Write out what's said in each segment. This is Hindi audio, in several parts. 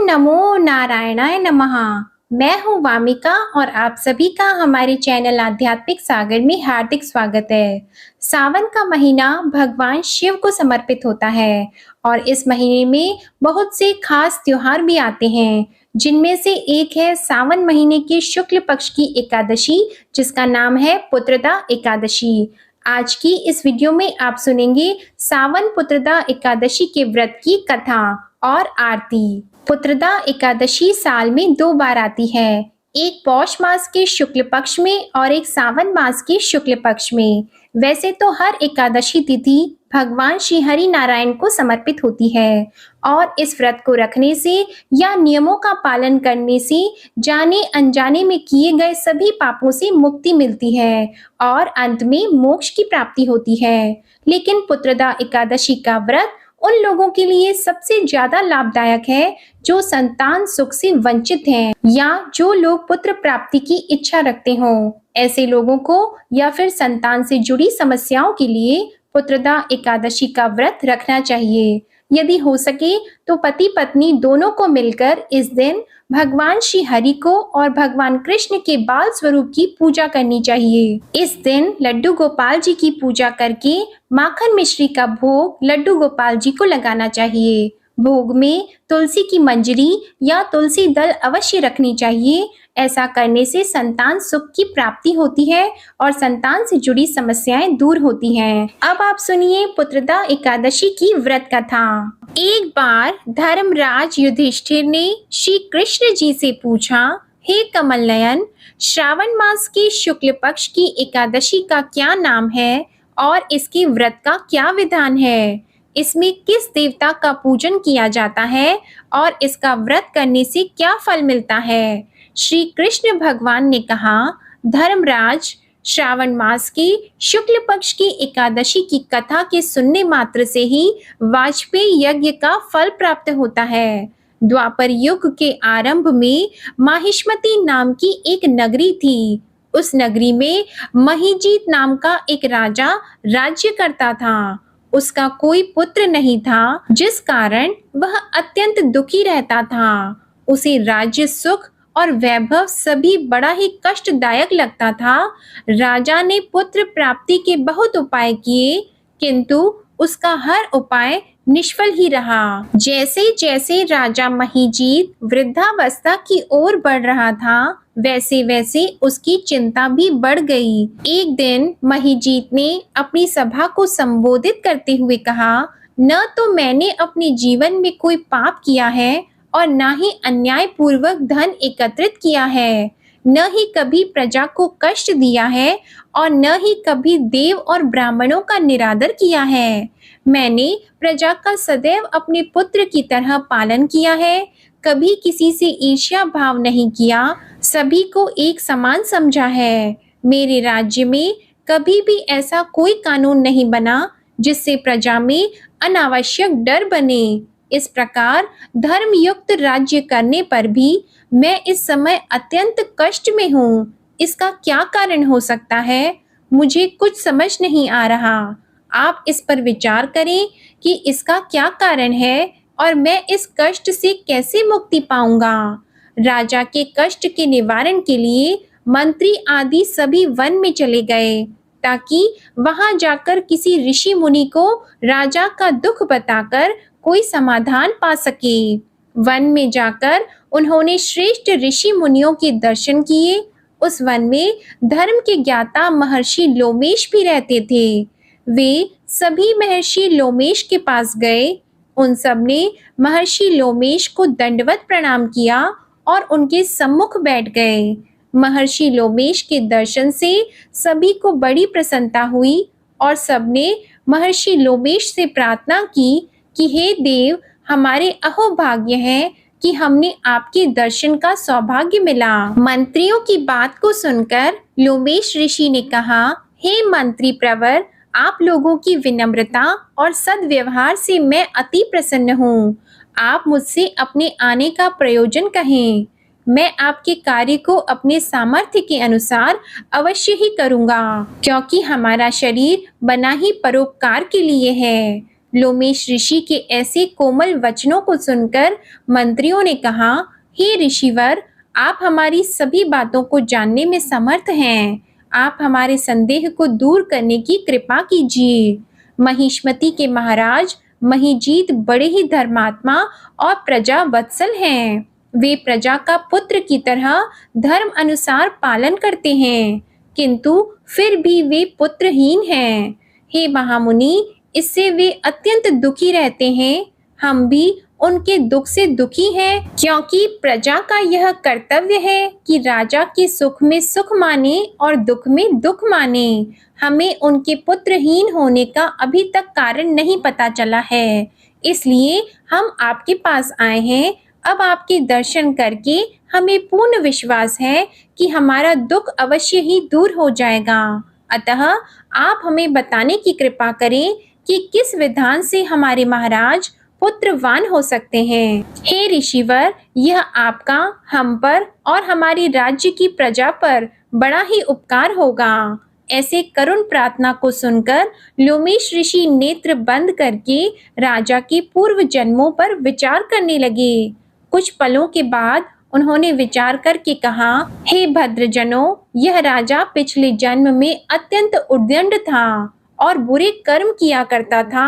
नमो नारायणाय नमः। मैं हूँ वामिका और आप सभी का हमारे चैनल आध्यात्मिक सागर में हार्दिक स्वागत है। सावन का महीना भगवान शिव को समर्पित होता है और इस महीने में बहुत से खास त्योहार भी आते हैं, जिनमें से एक है सावन महीने की शुक्ल पक्ष की एकादशी, जिसका नाम है पुत्रदा एकादशी। आज की इस वीडियो में आप सुनेंगे सावन पुत्रदा एकादशी के व्रत की कथा और आरती। पुत्रदा एकादशी साल में 2 बार आती है, एक पौष मास के शुक्ल पक्ष में और एक सावन मास के शुक्ल पक्ष में। वैसे तो हर एकादशी तिथि भगवान श्री हरि नारायण को समर्पित होती है और इस व्रत को रखने से या नियमों का पालन करने से जाने अनजाने में किए गए सभी पापों से मुक्ति मिलती है और अंत में मोक्ष की प्राप्ति होती है। लेकिन पुत्रदा एकादशी का व्रत उन लोगों के लिए सबसे ज्यादा लाभदायक है जो संतान सुख से वंचित हैं या जो लोग पुत्र प्राप्ति की इच्छा रखते हों। ऐसे लोगों को या फिर संतान से जुड़ी समस्याओं के लिए पुत्रदा एकादशी का व्रत रखना चाहिए। यदि हो सके तो पति पत्नी दोनों को मिलकर इस दिन भगवान श्री हरि को और भगवान कृष्ण के बाल स्वरूप की पूजा करनी चाहिए। इस दिन लड्डू गोपाल जी की पूजा करके माखन मिश्री का भोग लड्डू गोपाल जी को लगाना चाहिए। भोग में तुलसी की मंजरी या तुलसी दल अवश्य रखनी चाहिए। ऐसा करने से संतान सुख की प्राप्ति होती है और संतान से जुड़ी समस्याएं दूर होती हैं। अब आप सुनिए पुत्रदा एकादशी की व्रत कथा। एक बार धर्मराज युधिष्ठिर ने श्री कृष्ण जी से पूछा, हे कमल नयन, श्रावण मास के शुक्ल पक्ष की एकादशी का क्या नाम है और इसके व्रत का क्या विधान है? इसमें किस देवता का पूजन किया जाता है और इसका व्रत करने से क्या फल मिलता है? श्री कृष्ण भगवान ने कहा, धर्मराज, श्रावण मास की शुक्ल पक्ष की एकादशी की कथा के सुनने मात्र से ही वाजपेयी यज्ञ का फल प्राप्त होता है। द्वापर युग के आरंभ में माहिष्मती नाम की एक नगरी थी। उस नगरी में महीजीत नाम का एक राजा राज्य करता था। उसका कोई पुत्र नहीं था, जिस कारण वह अत्यंत दुखी रहता था। उसे राज्य सुख और वैभव सभी बड़ा ही कष्टदायक लगता था। राजा ने पुत्र प्राप्ति के बहुत उपाय किए, किंतु उसका हर उपाय निष्फल ही रहा। जैसे जैसे राजा महीजीत वृद्धावस्था की ओर बढ़ रहा था, वैसे वैसे उसकी चिंता भी बढ़ गई। एक दिन महीजीत ने अपनी सभा को संबोधित करते हुए कहा, न तो मैंने अपने जीवन में कोई पाप किया है और न ही अन्याय पूर्वक धन एकत्रित किया है, न ही कभी प्रजा को कष्ट दिया है और न ही कभी देव और ब्राह्मणों का निरादर किया है। मैंने प्रजा का सदैव अपने पुत्र की तरह पालन किया है, कभी किसी से ईर्ष्या भाव नहीं किया, सभी को एक समान समझा है। मेरे राज्य में कभी भी ऐसा कोई कानून नहीं बना जिससे प्रजा में अनावश्यक डर बने। इस प्रकार धर्मयुक्त राज्य करने पर भी मैं इस समय अत्यंत कष्ट में हूँ। इसका क्या कारण हो सकता है? मुझे कुछ समझ नहीं आ रहा। आप इस पर विचार करें कि इसका क्या कारण है और मैं इस कष्ट से कैसे मुक्ति पाऊंगा। राजा के कष्ट के निवारण के लिए मंत्री आदि सभी वन में चले गए, ताकि वहां जाकर किसी ऋषि मुनि को राजा का दुख बताकर कोई समाधान पा सके। वन में जाकर उन्होंने श्रेष्ठ ऋषि मुनियों के दर्शन किए। उस वन में धर्म के ज्ञाता महर्षि लोमेश भी रहते थे। वे सभी महर्षि लोमेश के पास गए। उन सब ने महर्षि लोमेश को दंडवत प्रणाम किया और उनके सम्मुख बैठ गए। महर्षि लोमेश के दर्शन से सभी को बड़ी प्रसन्नता हुई और सबने महर्षि लोमेश से प्रार्थना की कि हे देव, हमारे अहोभाग्य है कि हमने आपके दर्शन का सौभाग्य मिला। मंत्रियों की बात को सुनकर लोमेश ऋषि ने कहा, हे मंत्री प्रवर, आप लोगों की विनम्रता और सद्व्यवहार से मैं अति प्रसन्न हूँ। आप मुझसे अपने आने का प्रयोजन कहें। मैं आपके कार्य को अपने सामर्थ्य के अनुसार अवश्य ही करूँगा, क्योंकि हमारा शरीर बना ही परोपकार के लिए है। लोमेश ऋषि के ऐसे कोमल वचनों को सुनकर मंत्रियों ने कहा, हे ऋषिवर, आप हमारी सभी बातों को जानने में समर्थ हैं। आप हमारे संदेह को दूर करने की कृपा कीजिए। महिष्मति के महाराज महिजीत बड़े ही धर्मात्मा और प्रजा वत्सल हैं। वे प्रजा का पुत्र की तरह धर्म अनुसार पालन करते हैं, किंतु फिर भी वे पुत्रहीन हैं। हे महामुनि, इससे वे अत्यंत दुखी रहते हैं। हम भी उनके दुख से दुखी हैं, क्योंकि प्रजा का यह कर्तव्य है कि राजा के सुख में सुख माने और दुख में दुख माने। हमें उनके पुत्रहीन होने का अभी तक कारण नहीं पता चला है, इसलिए हम आपके पास आए हैं। अब आपके दर्शन करके हमें पूर्ण विश्वास है कि हमारा दुख अवश्य ही दूर हो जाएगा। अतः आप हमें बताने की कृपा करें कि किस विधान से हमारे महाराज पुत्रवान हो सकते हैं। हे ऋषिवर, यह आपका हम पर और हमारी राज्य की प्रजा पर बड़ा ही उपकार होगा। ऐसे करुण प्रार्थना को सुनकर लोमेश ऋषि नेत्र बंद करके राजा के पूर्व जन्मों पर विचार करने लगे। कुछ पलों के बाद उन्होंने विचार करके कहा, हे भद्रजनों, यह राजा पिछले जन्म में अत्यंत उद्दंड था और बुरे कर्म किया करता था।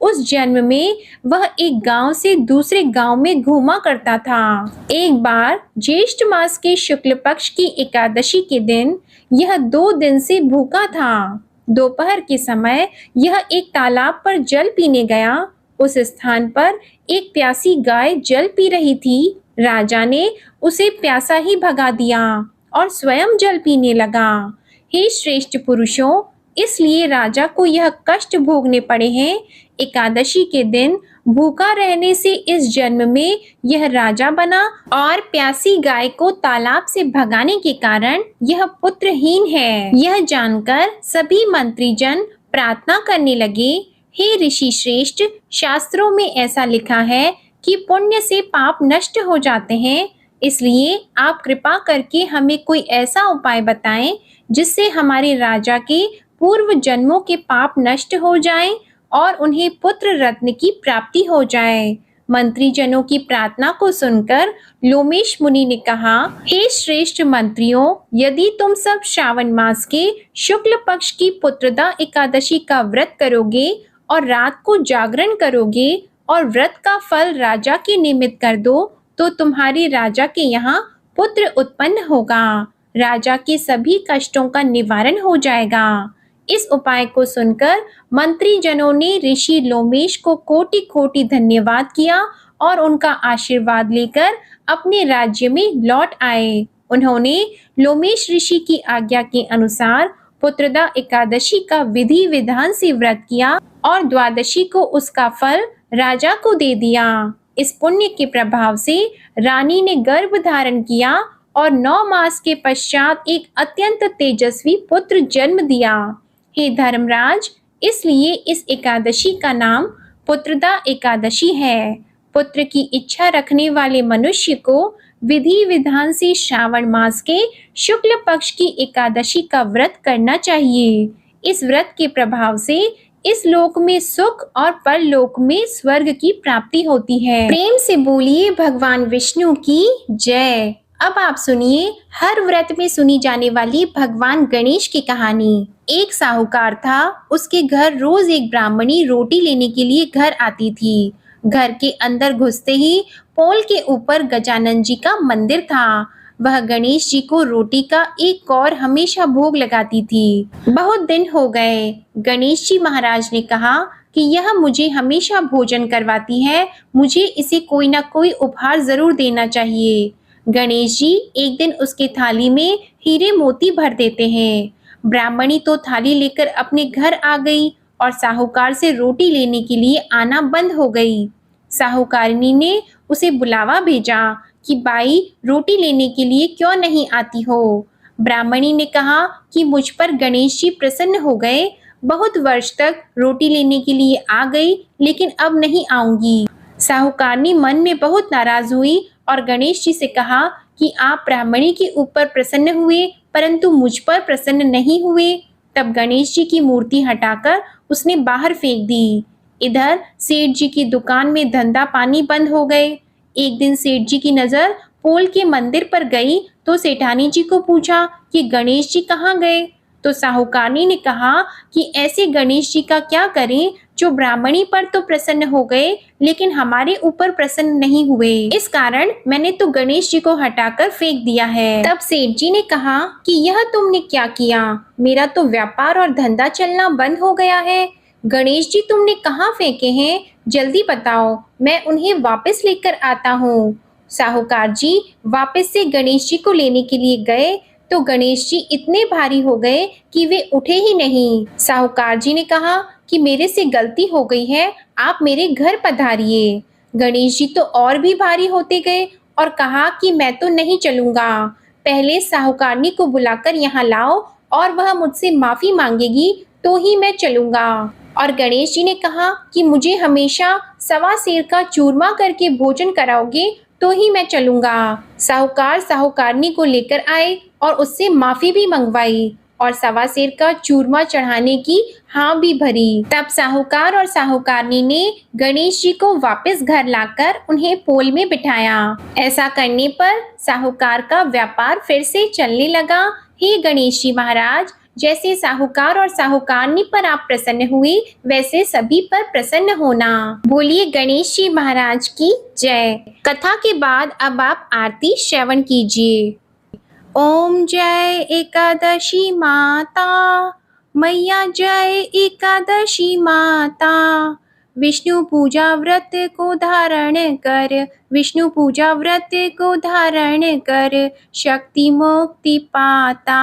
उस जन्म में वह एक गांव से दूसरे गांव में घूमा करता था। एक बार ज्येष्ठ मास के शुक्ल पक्ष की एकादशी के दिन यह 2 दिन से भूखा था। दोपहर के समय यह एक तालाब पर जल पीने गया। उस स्थान पर एक प्यासी गाय जल पी रही थी। राजा ने उसे प्यासा ही भगा दिया और स्वयं जल पीने लगा। हे श्रेष्ठ पुरुषों, इसलिए राजा को यह कष्ट भोगने पड़े हैं। एकादशी के दिन भूखा रहने से इस जन्म में यह राजा बना और प्यासी गाय को तालाब से भगाने के कारण यह पुत्रहीन है। यह जानकर सभी मंत्रीजन प्रार्थना करने लगे, हे ऋषि श्रेष्ठ, शास्त्रों में ऐसा लिखा है कि पुण्य से पाप नष्ट हो जाते हैं। इसलिए आप कृपा करके हमें कोई ऐसा उपाय बताएं जिससे हमारे राजा के पूर्व जन्मों के पाप नष्ट हो जाएं और उन्हें पुत्र रत्न की प्राप्ति हो जाए। मंत्रीजनों की प्रार्थना को सुनकर लोमेश मुनि ने कहा, हे श्रेष्ठ मंत्रियों, यदि तुम सब श्रावण मास के शुक्ल पक्ष की पुत्रदा एकादशी का व्रत करोगे और रात को जागरण करोगे और व्रत का फल राजा के निमित्त कर दो, तो तुम्हारे राजा के यहाँ पुत्र उत्पन्न होगा। राजा के सभी कष्टों का निवारण हो जाएगा। इस उपाय को सुनकर मंत्रीजनों ने ऋषि लोमेश को कोटि कोटि धन्यवाद किया और उनका आशीर्वाद लेकर अपने राज्य में लौट आए। उन्होंने लोमेश ऋषि की आज्ञा के अनुसार पुत्रदा एकादशी का विधि विधान से व्रत किया और द्वादशी को उसका फल राजा को दे दिया। इस पुण्य के प्रभाव से रानी ने गर्भ धारण किया और 9 मास के पश्चात एक अत्यंत तेजस्वी पुत्र जन्म दिया। हे धर्मराज, इसलिए इस एकादशी का नाम पुत्रदा एकादशी है। पुत्र की इच्छा रखने वाले मनुष्य को विधि विधान से श्रावण मास के शुक्ल पक्ष की एकादशी का व्रत करना चाहिए। इस व्रत के प्रभाव से इस लोक में सुख और परलोक में स्वर्ग की प्राप्ति होती है। प्रेम से बोलिए भगवान विष्णु की जय। अब आप सुनिए हर व्रत में सुनी जाने वाली भगवान गणेश की कहानी। एक साहूकार था, उसके घर रोज एक ब्राह्मणी रोटी लेने के लिए घर आती थी। घर के अंदर घुसते ही पोल के ऊपर गजानन जी का मंदिर था। वह गणेश जी को रोटी का एक कौर हमेशा भोग लगाती थी। बहुत दिन हो गए। गणेश जी महाराज ने कहा कि यह मुझे हमेशा भोजन करवाती है, मुझे इसे कोई ना कोई उपहार जरूर देना चाहिए। गणेश जी एक दिन उसके थाली में हीरे मोती भर देते हैं। ब्राह्मणी तो थाली लेकर अपने घर आ गई और साहूकार से रोटी लेने के लिए आना बंद हो गई। साहूकारिनी ने उसे बुलावा भेजा कि बाई, रोटी लेने के लिए क्यों नहीं आती हो। ब्राह्मणी ने कहा कि मुझ पर गणेश जी प्रसन्न हो गए, बहुत वर्ष तक रोटी लेने के लिए आ गई, लेकिन अब नहीं आऊंगी। साहूकारनी मन में बहुत नाराज हुई और गणेश जी से कहा कि आप ब्राह्मणी के ऊपर प्रसन्न हुए परंतु मुझ पर प्रसन्न नहीं हुए। तब गणेश जी की मूर्ति हटाकर उसने बाहर फेंक दी। इधर सेठ जी की दुकान में धंधा पानी बंद हो गए। एक दिन सेठ जी की नजर पोल के मंदिर पर गई तो सेठानी जी को पूछा कि गणेश जी कहाँ गए। तो साहूकारनी ने कहा कि ऐसे गणेश जी का क्या करें जो ब्राह्मणी पर तो प्रसन्न हो गए लेकिन हमारे ऊपर प्रसन्न नहीं हुए। इस कारण मैंने तो गणेश जी को हटाकर फेंक दिया है। तब सेठ जी ने कहा कि यह तुमने क्या किया? मेरा तो व्यापार और धंधा चलना बंद हो गया है। गणेश जी तुमने कहाँ फेंके हैं? जल्दी बताओ, मैं उन्हें वापस लेकर आता हूँ। साहूकार जी वापस से गणेश जी को लेने के लिए गए तो गणेश जी इतने भारी हो गए कि वे उठे ही नहीं। साहूकार जी ने कहा कि मेरे से गलती हो गई है, आप मेरे घर पधारिए। गणेश जी तो और भी भारी होते गए और कहा कि मैं तो नहीं चलूंगा, पहले साहूकारनी को बुलाकर यहाँ लाओ और वह मुझसे माफी मांगेगी तो ही मैं चलूंगा। और गणेश जी ने कहा कि मुझे हमेशा सवा सेर का चूरमा करके भोजन कराओगे तो ही मैं चलूंगा। साहूकार साहूकारनी को लेकर आए और उससे माफी भी मंगवाई और सवा सेर का चूरमा चढ़ाने की हाँ भी भरी। तब साहूकार और साहूकारनी ने गणेश जी को वापस घर लाकर उन्हें पोल में बिठाया। ऐसा करने पर साहूकार का व्यापार फिर से चलने लगा। हे गणेश जी महाराज, जैसे साहूकार और साहूकारनी पर आप प्रसन्न हुए वैसे सभी पर प्रसन्न होना। बोलिए गणेश जी महाराज की जय। कथा के बाद अब आप आरती श्रवण कीजिए। ओम जय एकादशी माता, मैया जय एकादशी माता। विष्णु पूजा व्रत को धारण कर, विष्णु पूजा व्रत को धारण कर, शक्ति मुक्ति पाता।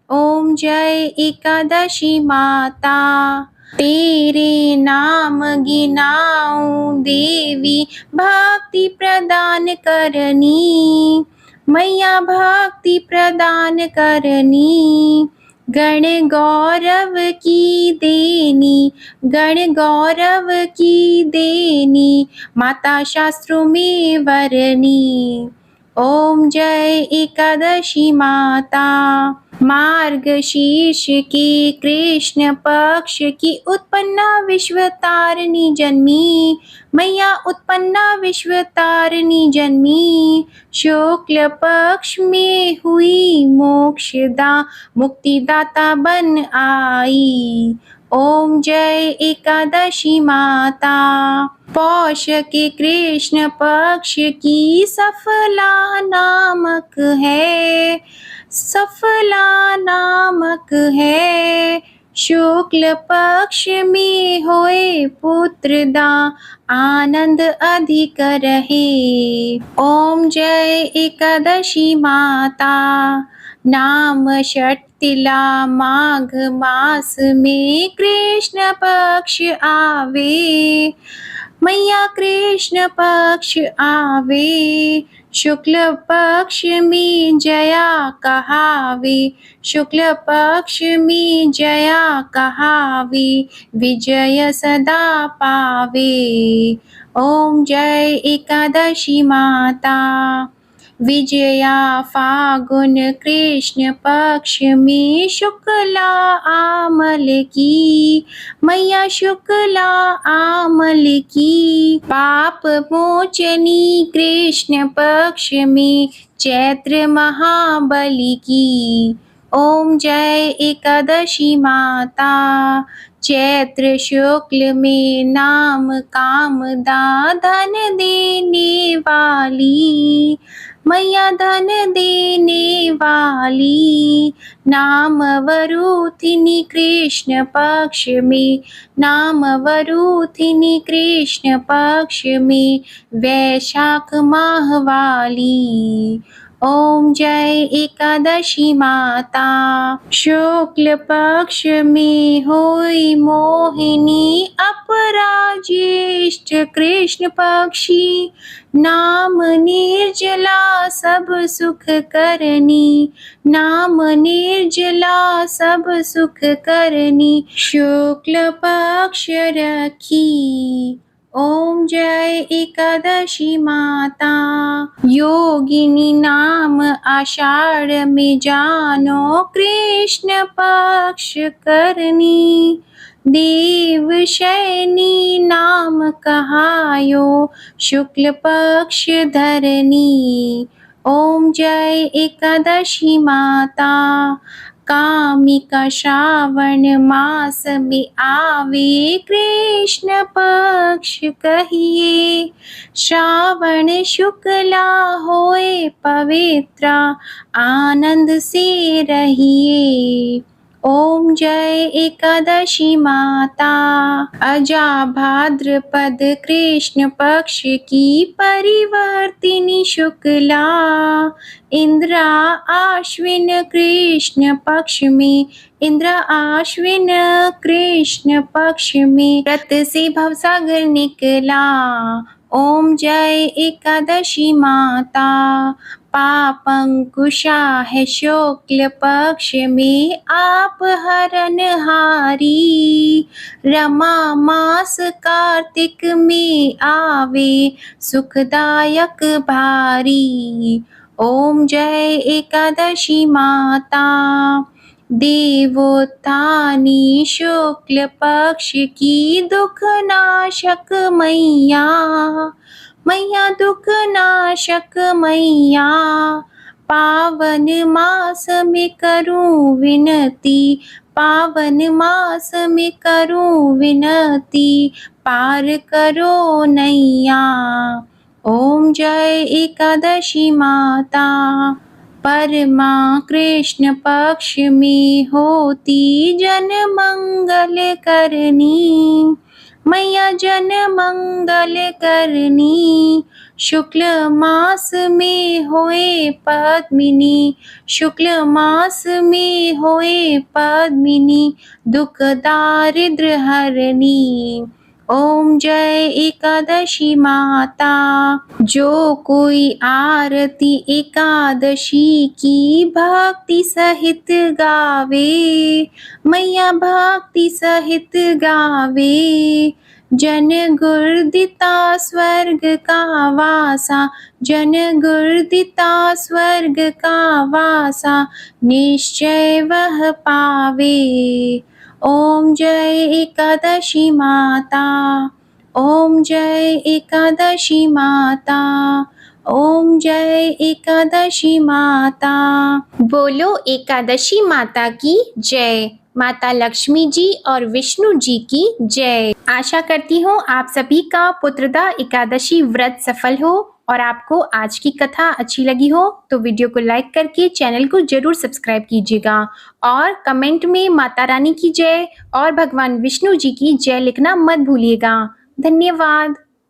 ओम जय एकादशी माता। तेरे नाम गिनाऊं देवी, भक्ति प्रदान करनी, मैया भक्ति प्रदान करनी। गण गौरव की देनी, गण गौरव की देनी, माता शास्त्रों में वरनी। ओम जय एकादशी माता। मार्गशीर्ष की कृष्ण पक्ष की उत्पन्ना विश्वतारिणी जन्मी, मैया उत्पन्ना विश्वतारिणी जन्मी। शुक्ल पक्ष में हुई मोक्षदा, मुक्तिदाता बन आई। ओम जय एकादशी माता। पौष के कृष्ण पक्ष की सफला नामक है, सफला नामक है। शुक्ल पक्ष में होए पुत्रदा, आनंद अधिक रहे। ओम जय एकादशी माता। नाम षटतिला माघ मास में कृष्ण पक्ष आवे, मैया कृष्ण पक्ष आवे। शुक्ल पक्ष में जया कहावे, शुक्ल पक्ष में जया कहावे, विजय सदा पावे। ओम जय एकादशी माता। विजया फागुन कृष्ण पक्ष में शुक्ला आमल की, मैया शुक्ला आमल की। पाप मोचनी कृष्ण पक्ष में चैत्र महाबली की। ओम जय एकादशी माता। चैत्र शुक्ल में नाम कामदा, धन देने वाली, मैया धन देने वाली। नाम वरूथिनी कृष्ण पक्ष में, नाम वरूथिनी कृष्ण पक्ष में, वैशाख माह वाली। ओम जय एकादशी माता। शुक्ल पक्ष में होई मोहिनी, अपराज्येष्ठ कृष्ण पक्षी। नाम निर्जला सब सुख करनी, नाम निर्जला सब सुख करनी। शुक्ल पक्ष रखी। ओम जय एकादशी माता। योगिनी नाम आषाढ़ में जानो, कृष्ण पक्ष करनी। देवशयनी नाम कहायो शुक्ल पक्ष धरनी। ओम जय एकादशी माता। कामिका श्रावण मास में आवे कृष्ण पक्ष कहिए। श्रावण शुक्ला होए पवित्रा आनंद से रहिए। ओम जय एकादशी माता। अजा भाद्रपद कृष्ण पक्ष की परिवर्तिनी शुक्ला। इंद्रा आश्विन कृष्ण पक्ष में, इंद्र आश्विन कृष्ण पक्ष में व्रत से भवसागर निकला। ओम जय एकादशी माता। पापंकुशा है शुक्ल पक्ष में आप हरनहारी। रमा मास कार्तिक में आवे सुखदायक भारी। ओम जय एकादशी माता। देवोत्थानी शुक्ल पक्ष की दुख नाशक मैया। मैया दुख नाशक मैया। पावन मास में करूं विनती, पावन मास में करूं विनती, पार करो नैया। ओम जय एकादशी माता। परमा कृष्ण पक्ष में होती जन मंगल करनी। मैया जन मंगल करनी। शुक्ल मास में होए पद्मिनी, शुक्ल मास में होए पद्मिनी, दुख दारिद्र हरनी। ओम जय एकादशी माता। जो कोई आरती एकादशी की भक्ति सहित गावे, मैया भक्ति सहित गावे। जन गुर्दिता स्वर्ग का वासा, जन गुर्दिता स्वर्ग का वासा, निश्चय वह पावे। ओम जय एकादशी माता। ओम जय एकादशी माता। ओम जय एकादशी माता। बोलो एकादशी माता की जय। माता लक्ष्मी जी और विष्णु जी की जय। आशा करती हूँ आप सभी का पुत्रदा एकादशी व्रत सफल हो और आपको आज की कथा अच्छी लगी हो तो वीडियो को लाइक करके चैनल को जरूर सब्सक्राइब कीजिएगा और कमेंट में माता रानी की जय और भगवान विष्णु जी की जय लिखना मत भूलिएगा। धन्यवाद।